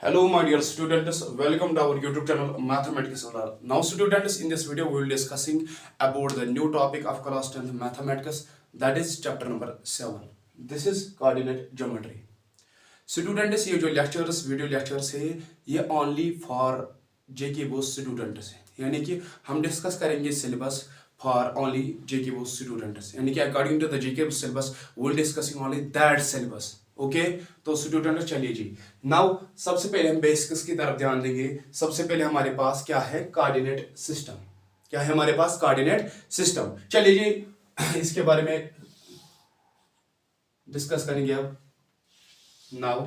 Hello, my dear students. Welcome to our YouTube channel Mathematics World. Now, students, in this video, we will discussing about the new topic of class 10th mathematics. That is chapter number 7. This is coordinate geometry. Students, ये जो lectures, video lectures है, ये only for JK boss students है. यानी कि हम discuss करेंगे syllabus for only JK boss students. यानी कि according to the JK syllabus, we will discussing only that syllabus. Okay तो स्टूडेंट चलिए जी. नाउ सबसे पहले हम बेसिक्स की तरफ ध्यान देंगे. सबसे पहले हमारे पास क्या है? Coordinate system. क्या है हमारे पास? Coordinate system. चलिए जी इसके बारे में डिस्कस करेंगे अब. नाउ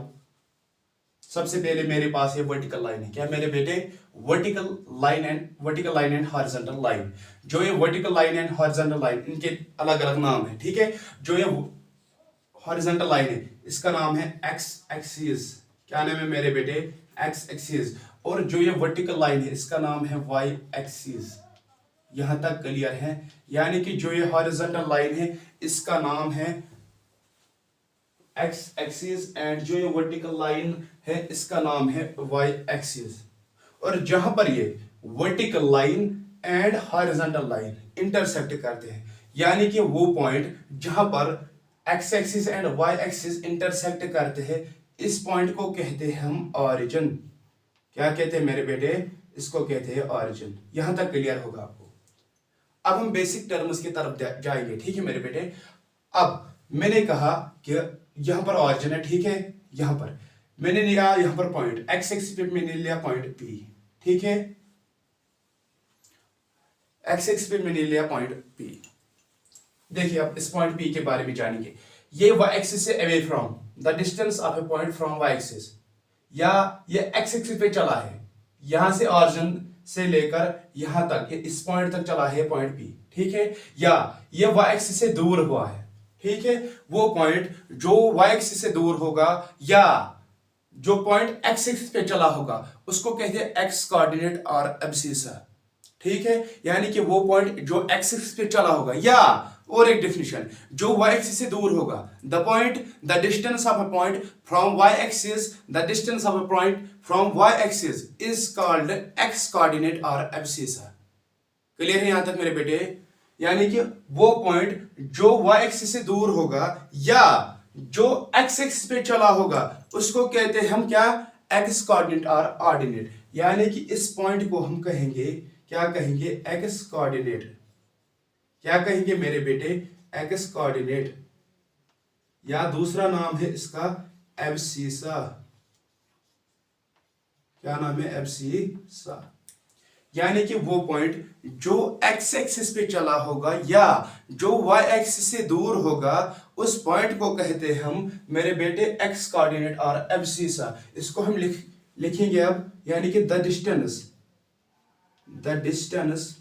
सबसे पहले मेरे पास ये वर्टिकल लाइन है. क्या मेरे बेटे? Vertical line and horizontal line. जो ये vertical line and horizontal line, इनके अलग अलग नाम है. ठीक है. जो ये हॉरिजॉन्टल लाइन है इसका नाम है एक्स एक्सिस. क्या नाम है मेरे बेटे? X axis. और जो ये वर्टिकल लाइन है इसका नाम है वाई एक्सिस. यहां तक क्लियर है? यानी कि जो ये हॉरिजॉन्टल लाइन है इसका नाम है एक्स एक्सिस एंड जो ये वर्टिकल लाइन है इसका नाम है वाई एक्सिस. और जहां पर ये vertical line and horizontal line intersect करते हैं, यानी कि वो पॉइंट जहां पर X axis and Y axis intersect करते हैं, इस पॉइंट को कहते हैं हम ऑरिजिन. क्या कहते हैं मेरे बेटे? इसको कहते हैं ऑरिजिन. यहां तक क्लियर होगा आपको. अब हम बेसिक टर्म्स की तरफ जाएंगे. ठीक है मेरे बेटे. अब मैंने कहा कि यहां पर ऑरिजिन है. ठीक है. यहां पर मैंने लिया यहां पर पॉइंट एक्स एक्सिस पे मैंने लिया पॉइंट पी. ठीक है. एक्स एक्सिस पे मैंने लिया पॉइंट पी. देखिए अब इस पॉइंट पी के बारे में जानेंगे. ये वाई एक्सिस से away from the distance of a point from Y axis, या ये एक्स एक्सिस पे चला है. यहां से ऑरिजिन से लेकर यहां तक, इस पॉइंट तक चला है पॉइंट पी. ठीक है. या ये वाई एक्सिस से दूर हुआ है. ठीक है. वो पॉइंट जो वाई एक्सिस से दूर होगा या जो पॉइंट एक्स एक्सिस पे चला होगा उसको कहते हैं एक्स कोऑर्डिनेट और एब्सिसा. ठीक है. यानी कि वो पॉइंट जो एक्स एक्सिस पे चला होगा, या और एक डेफिनेशन, जो वाई एक्सिस से दूर होगा, the distance of a point from Y axis, the distance of a point from Y axis is called X coordinate और एब्सिसा. क्लियर है यहां तक मेरे बेटे? यानी कि वो पॉइंट जो वाई एक्सिस से दूर होगा या जो एक्स एक्सिस पे चला होगा उसको कहते हैं हम क्या? एक्स कोऑर्डिनेट और ऑर्डिनेट. यानी कि इस पॉइंट को हम कहेंगे, क्या कहेंगे? X coordinate. क्या कहेंगे मेरे बेटे? X coordinate. या दूसरा नाम है इसका एब्सिसा. क्या नाम है? एब्सिसा. यानी कि वो पॉइंट जो एक्स एक्सिस पे चला होगा या जो वाई एक्सिस से दूर होगा उस पॉइंट को कहते हैं हम मेरे बेटे एक्स कोऑर्डिनेट और एब्सिसा. इसको हम लिखेंगे अब. यानी कि the distance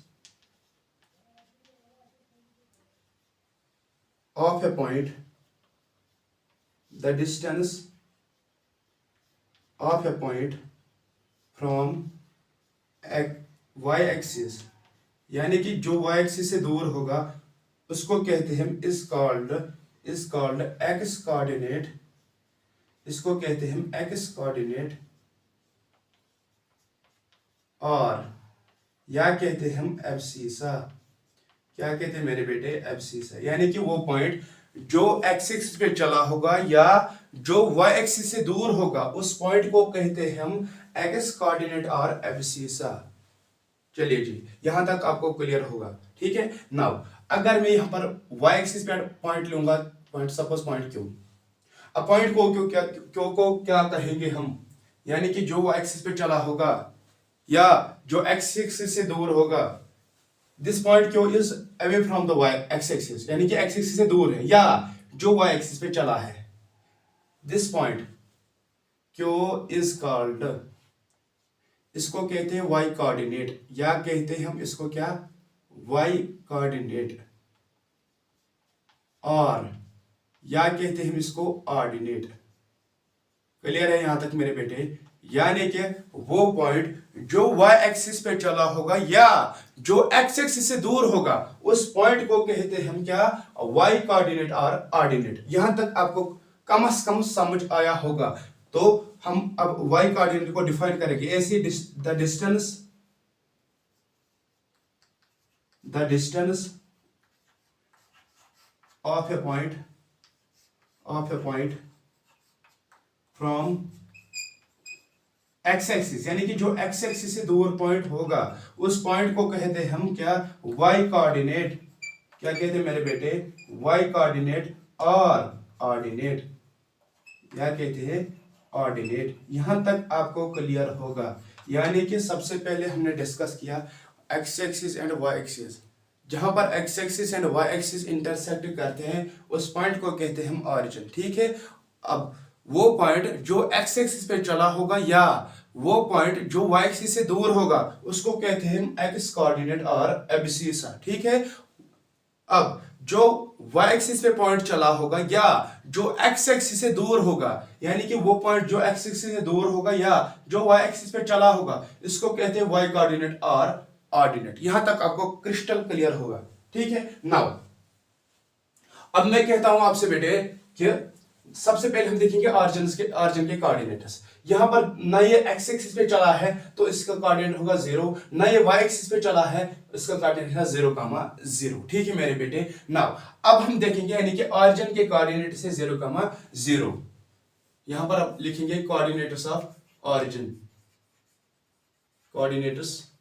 of a point, the distance of a point from y axis, यानी कि जो y axis से दूर होगा उसको कहते हैं हम is called x coordinate. इसको कहते हैं हम x coordinate और या कहते हैं हम एब्सिसा. क्या कहते हैं मेरे बेटे? एब्सिसा. यानी कि वो पॉइंट जो एक्स एक्सिस पे चला होगा या जो वाई एक्सिस से दूर होगा उस पॉइंट को कहते हैं हम एक्स कोऑर्डिनेट और एब्सिसा. चलिए जी यहां तक आपको क्लियर होगा. ठीक है. नाउ अगर मैं यहां पर वाई एक्सिस पे पॉइंट लूंगा, पॉइंट सपोज पॉइंट क्यू. अब पॉइंट को क्या कहेंगे हम? यानी कि जो वाई एक्सिस पे चला होगा या जो एक्स एक्सिस से दूर होगा, this point Q is away from the Y X axis, यानी कि एक्स एक्सिस से दूर है या जो वाई एक्सिस पे चला है. This point Q is called, इसको कहते हैं वाई कोऑर्डिनेट, या कहते हैं हम इसको क्या? Y coordinate. और या कहते हैं हम इसको ऑर्डिनेट. क्लियर है यहां तक मेरे बेटे? यानी कि वो पॉइंट जो y एक्सिस पे चला होगा या जो x एक्सिस से दूर होगा उस पॉइंट को कहते हैं हम क्या? y कोऑर्डिनेट और ऑर्डिनेट. यहां तक आपको कम से कम समझ आया होगा. तो हम अब y कोऑर्डिनेट को डिफाइन करेंगे ऐसे the distance of a point from x axis, यानी कि जो एक्स एक्सिस से दूर पॉइंट होगा उस पॉइंट को कहते हैं हम क्या, वाई कोऑर्डिनेट। क्या कहते हैं मेरे बेटे, वाई कोऑर्डिनेट और ऑर्डिनेट, क्या कहते हैं, ऑर्डिनेट। यहां तक आपको क्लियर होगा। यानी कि सबसे पहले हमने डिस्कस किया X axis and Y axis, जहां पर X axis and Y axis intersect करते हैं उस पॉइंट को कहते हैं हम ऑरिजिन। ठीक है, अब वो पॉइंट जो एक्स एक्सिस पे चला होगा या वो पॉइंट जो वाई एक्सिस से दूर होगा उसको कहते हैं हम एक्स कोऑर्डिनेट और एब्सिसा। ठीक है, अब जो वाई एक्सिस पे पॉइंट चला होगा या जो एक्स एक्सिस से दूर होगा, यानी कि वो पॉइंट जो एक्स एक्सिस से दूर होगा या जो वाई एक्सिस पे चला होगा, इसको कहते हैं वाई कोऑर्डिनेट और ऑर्डिनेट। यहां तक आपको क्रिस्टल क्लियर होगा। ठीक है, नाउ अब मैं कहता हूं आपसे बेटे कि सबसे पहले हम देखेंगे ऑरिजिन के कोऑर्डिनेट्स। यहां पर ना ये एक्स एक्सिस पे चला है तो इसका कोऑर्डिनेट होगा 0, ना ये वाई एक्सिस पे चला है इसका कोऑर्डिनेट है 0,0। ठीक है मेरे बेटे, नाउ अब हम देखेंगे यानी कि ऑरिजिन के कोऑर्डिनेट से 0,0। यहां पर आप लिखेंगे coordinates of origin, coordinates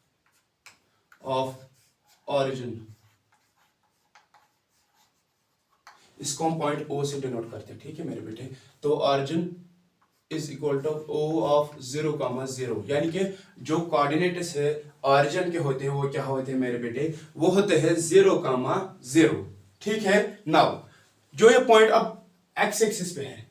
of origin, इसको हम पॉइंट O से डिनोट करते हैं। ठीक है मेरे बेटे, तो origin is equal to O of 0,0, यानी कि जो कोऑर्डिनेट्स है ऑरिजिन के होते हैं वो क्या होते हैं मेरे बेटे, वो होते हैं 0,0। ठीक है, नाउ जो ये पॉइंट अब एक्स एक्सिस पे है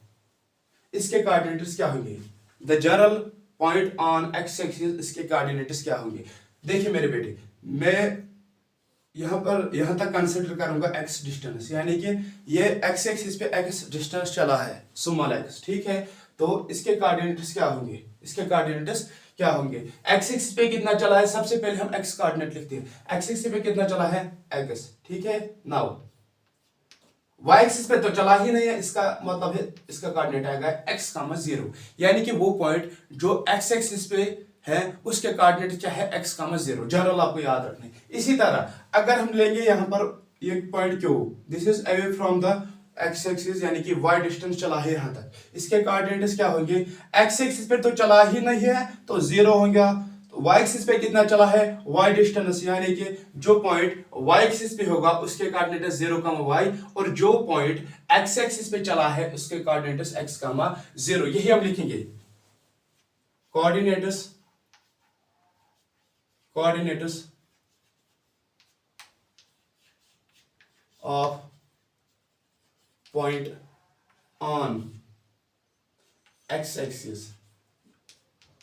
इसके कोऑर्डिनेट्स क्या होंगे, the general point on x axis, इसके कोऑर्डिनेट्स क्या होंगे। देखिए मेरे बेटे, मैं यहां तक कंसीडर करूंगा एक्स डिस्टेंस, यानी कि ये एक्स एक्सिस पे एक्स डिस्टेंस चला है स्मॉल एक्स। ठीक है, तो इसके कोऑर्डिनेट्स क्या होंगे, इसके कोऑर्डिनेट्स क्या होंगे, एक्स एक्सिस पे कितना चला है, सबसे पहले हम एक्स कोऑर्डिनेट लिखते हैं, एक्स एक्सिस पे कितना चला है एक्स। ठीक है, नाउ वाई एक्सिस पे तो चला ही नहीं है, इसका मतलब है इसका कोऑर्डिनेट आएगा x,0, यानी कि वो पॉइंट जो एक्स एक्सिस पे है उसके कोऑर्डिनेट क्या है x,0। जनरल आपको याद रखना है। इसी तरह अगर हम लेंगे यहां पर ये point Q, this is away from the x axis, यानी कि y डिस्टेंस चला है यहां तक, इसके कोऑर्डिनेट्स क्या होंगे, एक्स एक्सिस पे तो चला ही नहीं है तो 0 होगा, तो y एक्सिस पे कितना चला है y डिस्टेंस, यानी कि जो पॉइंट y एक्सिस पे होगा उसके कोऑर्डिनेट 0,y, और जो पॉइंट x एक्सिस पे चला है उसके कोऑर्डिनेट्स x,0। यही हम लिखेंगे coordinates of point on x axis,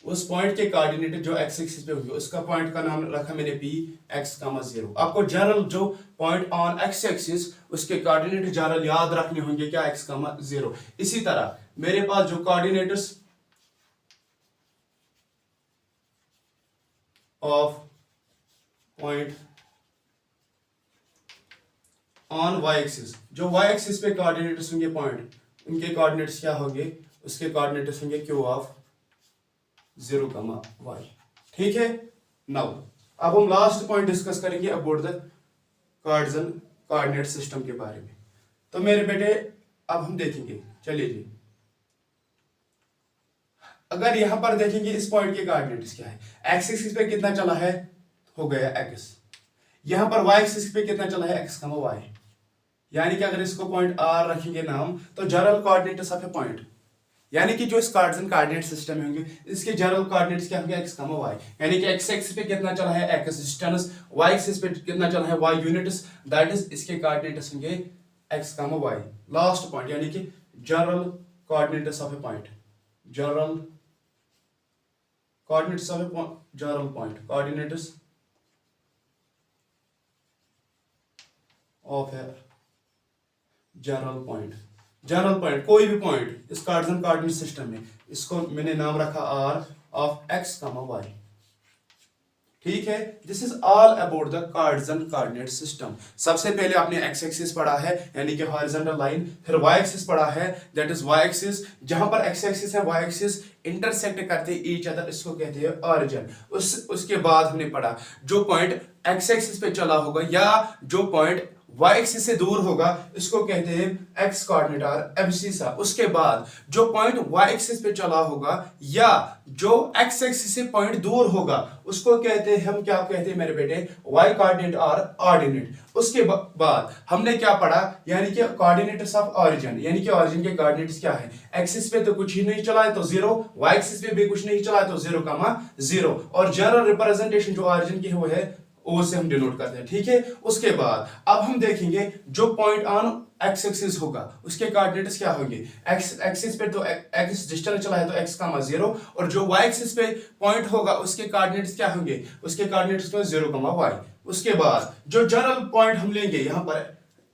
उस पॉइंट के कोऑर्डिनेट जो एक्स एक्सिस पे होंगे उसका पॉइंट का नाम रखा मैंने p x,0। आपको जनरल जो पॉइंट ऑन एक्स एक्सिस उसके कोऑर्डिनेट जनरल याद रखने होंगे क्या x,0। इसी तरह मेरे पास जो coordinates of point on y axis, जो y एक्सिस पे कोऑर्डिनेट्स होंगे पॉइंट, उनके कोऑर्डिनेट्स क्या होंगे, उसके कोऑर्डिनेट्स होंगे q ऑफ 0,y। ठीक है, नाउ अब हम लास्ट पॉइंट डिस्कस करेंगे about the Cartesian coordinate system के बारे में। तो मेरे बेटे अब हम देखेंगे, चलिए जी, अगर यहां पर देखेंगे इस पॉइंट के कोऑर्डिनेट्स क्या है, एक्स एक्सिस पे कितना चला है हो गया x, यहां पर y एक्सिस पे कितना चला है x,y, यानी कि अगर इसको पॉइंट R रखेंगे नाम तो general coordinates of a point, यानी कि जो इस कार्टेशियन कोऑर्डिनेट सिस्टम में होंगे इसके जनरल कोऑर्डिनेट्स क्या होंगे x,y, यानी कि x एक्सिस पे कितना चला है x डिस्टेंस, y एक्सिस पे कितना चला है y यूनिट्स, दैट इज इसके कोऑर्डिनेट्स होंगे x,y। लास्ट पॉइंट यानी कि general coordinates of a point, general coordinates of a general point, coordinates of a general point कोई भी पॉइंट इस कार्टेशियन कोऑर्डिनेट सिस्टम में, इसको मैंने नाम रखा r ऑफ x,y। ठीक है, this is all about the Cartesian coordinate system. सबसे पहले आपने एक्स एक्सिस पढ़ा है यानी कि हॉरिजॉन्टल लाइन, फिर वाई एक्सिस पढ़ा है दैट इज वाई एक्सिस, जहां पर एक्स एक्सिस है वाई एक्सिस इंटरसेक्ट करते ईच अदर, इसको कहते हैं ऑरिजिन। उसके बाद हमने पढ़ा जो पॉइंट एक्स एक्सिस पे चला होगा या जो पॉइंट वाई एक्सिस से दूर होगा इसको कहते हैं एक्स कोऑर्डिनेट और एब्सिसा। उसके बाद जो पॉइंट वाई एक्सिस पे चला होगा या जो एक्स एक्सिस से पॉइंट दूर होगा उसको कहते हैं, हम क्या कहते हैं मेरे बेटे, वाई कोऑर्डिनेट और ऑर्डिनेट। उसके बाद हमने क्या पढ़ा, यानी कि कोऑर्डिनेट्स ऑफ ऑरिजिन, यानी कि ऑरिजिन के कोऑर्डिनेट्स क्या है, एक्सिस पे तो कुछ ही नहीं चला है तो 0, वाई एक्सिस पे भी कुछ नहीं चला है तो 0,0, और जनरल रिप्रेजेंटेशन जो ऑरिजिन की है वो है ओ से हम डिनोट करते हैं। ठीक है, उसके बाद अब हम देखेंगे जो पॉइंट ऑन एक्स एक्सिस होगा उसके कोऑर्डिनेट्स क्या होंगे। एक्स एक्सिस पे तो एक्स डिस्टेंस चला है तो x, 0, और जो y एक्सिस पे पॉइंट होगा उसके कोऑर्डिनेट्स क्या होंगे, उसके कोऑर्डिनेट्स में 0,y। उसके बाद जो जनरल पॉइंट हम लेंगे यहाँ पर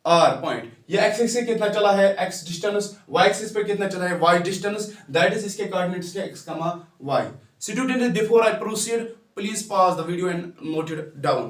r पॉइंट, ये x एक्सिस कितना चला है x डिस्टेंस, y एक्सिस पे कितना चला है y डिस्टेंस, दैट इज इसके कोऑर्डिनेट्स के x, y। Students, before I proceed, please pause the video and note it down.